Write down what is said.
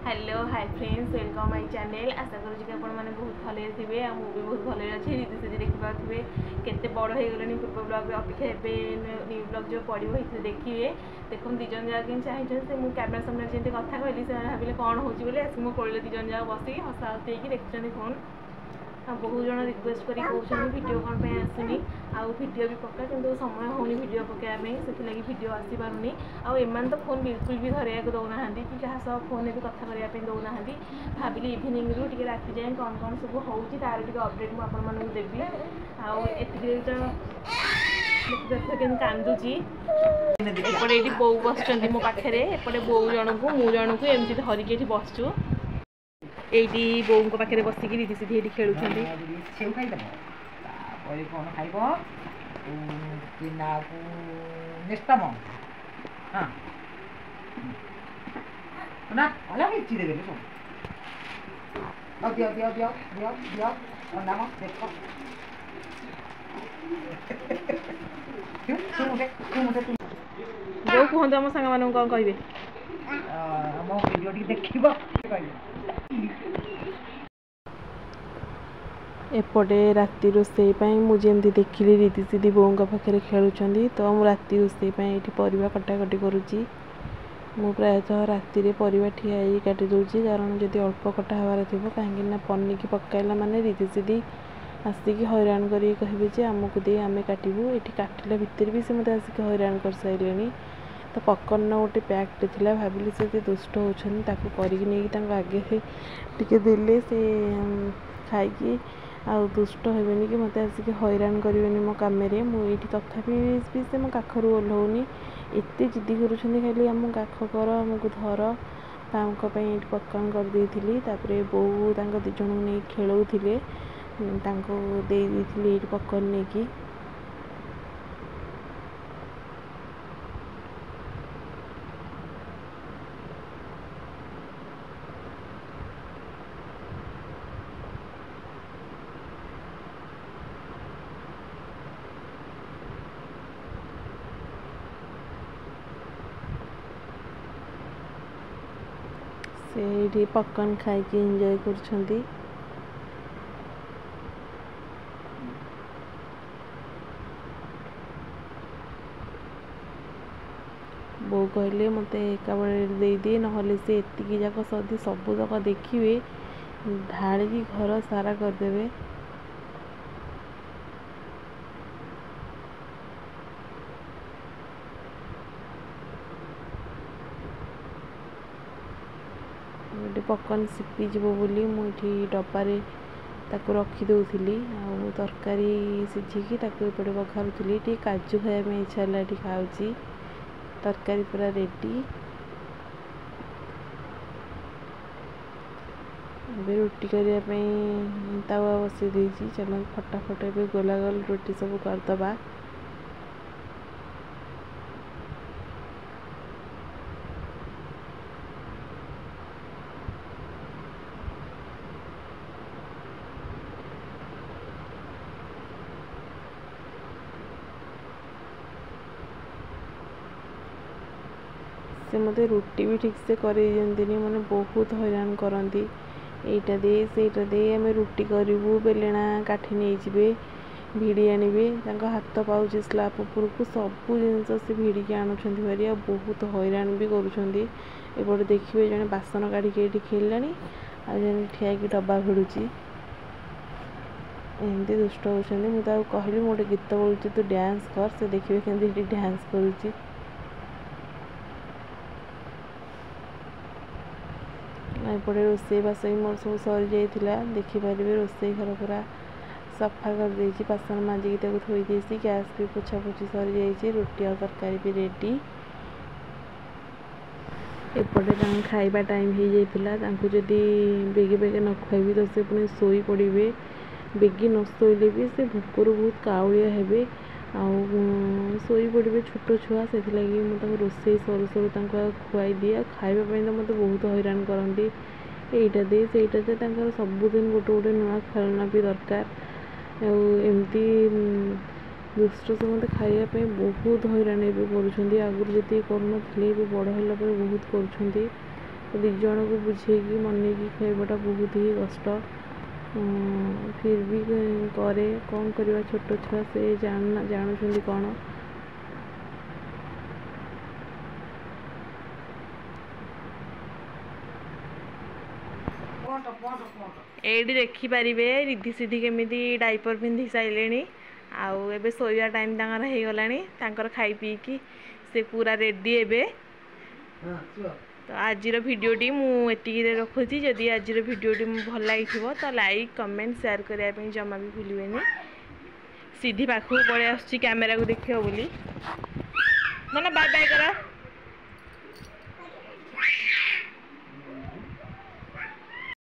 Hello hi friends welcome my channel. आशा करूँ कि आपण मैंने बहुत भले थे आ मुझे बहुत भले अच्छे रीति सीधी देखिपे केते बड़ हो गले पूर्व ब्लॉग अपेक्षा एवं न्यू ब्लॉग जो पड़ो ये देखिए। देखो दिज जहाँ कि चाहिए से मुझे कैमेरा सामने जमी कथा कहली से भाविले कौन हो मुझे कोड़े दिज जहाँ बस हसा हसी देखते फोन बहुत जन रिक्वेस्ट करी कहते वीडियो कौन पे आसुनी आउ वीडियो भी पका कि समय होनी वीडियो पकाइबा से वीडियो आसी पारुनी आम तो फोन बिल्कुल भी धरिया दौना कि क्या सब फोन भी कथा करने दौना भाविली इवनिंग रू टे राति जाए कौन कौन सब होती तार टे अपडेट मुझे देवी आती के कांदुची एपटे ये बो बस मो पाखे एपटे बो जन को मु जन को एमती धरिकी बसचु एटी बों पाखे बसिक रीति सीधी ये खेलुं जो कहते आम सांग मान कौन कहे एपटे राति रोसई मुझे देखिली रीति सीधी बों पाखे खेलुं तो मुझे राति रोसई ये परिवा कटाकटी करुँची मु प्रायतः राति परिवा ठिया काटी दूसरी कारण जब अल्प कटा हबार थी कहीं पनिकी पकाइला माने रीति सीधी आसिक हैरान कर कहे आमको दे आम काटबू ये काटिला भितर भी से मत आसिक हैरान कर सारे तो पकन गोटे पैक्ट थी भाविली से दुष्ट होती करके आगे टे देले से खाई आ दुष्ट हेनी कि मत आसिक हैरान करें मो कम मुझे तथापि भी से मो काखरू ओह्लौनी एत जिद्दी करुँच खाली आम काख कर आमको धर ये पकन करदे बो दिज नहीं खेलुले ये पकन नहीं कि से पकन खाई एंजॉय कर बो कहले मत एका बड़े दे ना से एतिकी जाक सदी सबू तक देखिए ढाड़ी घर सारा करदे गोटे पकन सिपीज बोली मुझे डबारे रखीदे तरकारी सीझिकी एपटे बघारूली टे काजू खाया इच्छा है खाऊँ तरकारी पूरा रेडी रुटी करने तावा बसई देती चलो फटाफट ए गोला गोल रुटी सब करदबा से मत रुटी भी ठीक से कर मैंने बहुत हैरान करती यहीटा दे सेटा दे आम रुटी करूँ बेलणा काठी नहीं भिड़ी आनबे हाथ पाँच स्लाब उपरक सबू जिनस से भिड़ी आणुंट भारी बहुत हैरान भी करुँच देखिए जड़े बासन काढ़ी खेलला आ जन ठिया डब्बा भिड़ुची एमती दुष्ट होती मुझे कहली गोटे गीत बोलूँ तू डांस कर से देखिए केमती डांस करुँची एपटे रोसई बास भी मोर सब सरी जाइला देखिपारे रोसई घर पूरा सफा कर देछि बासन माजिक थोई देसी गैस भी पोछा पोछी सरी जाइए रुटी और तरकारी भी रेडी एपटे खाइबा टाइम हो जाता जदि बेगे बेगे न खुआबी तो से पुणी शोई पड़े बेगी न शोले भी से भूकरू बहुत काउलिया हेबे शोई पड़े छोट छुआ से लगी मुझे रोसई सरू सरू खुआई दिए खावाई तो मत बहुत हैरान करती यहीटा दे सेटा दे सबुदिन गोटे गोटे नुआ खेलना भी दरकार एमती दुष्ट से मत खायापी बहुत हैरान करुँच आगुरी जी करूँ बड़ है बहुत कर तो 2 जन को बुझेगी मनईकी खाइबाटा बहुत ही कष्ट। फिर भी करे कौन करवा, छोट छुआ से जानुଛନ୍ତି कौन। एडी देखिपारे रिद्धि सिद्धि केमी डाइपर पिंधि सारे आउ एबे शोया टाइम तांकर हो गलानी तांकर खाई पीकी से पूरा रेडी एबे। तो आज भिडियोटी मुझे रखुची। जदि आज भिडियोटी भल लगी तो लाइक कमेंट शेयर करने जमा भी भूलें। सिद्धि पाखक पड़े आसुची कैमेरा को देखियो बोली। ना बाय बाय करा।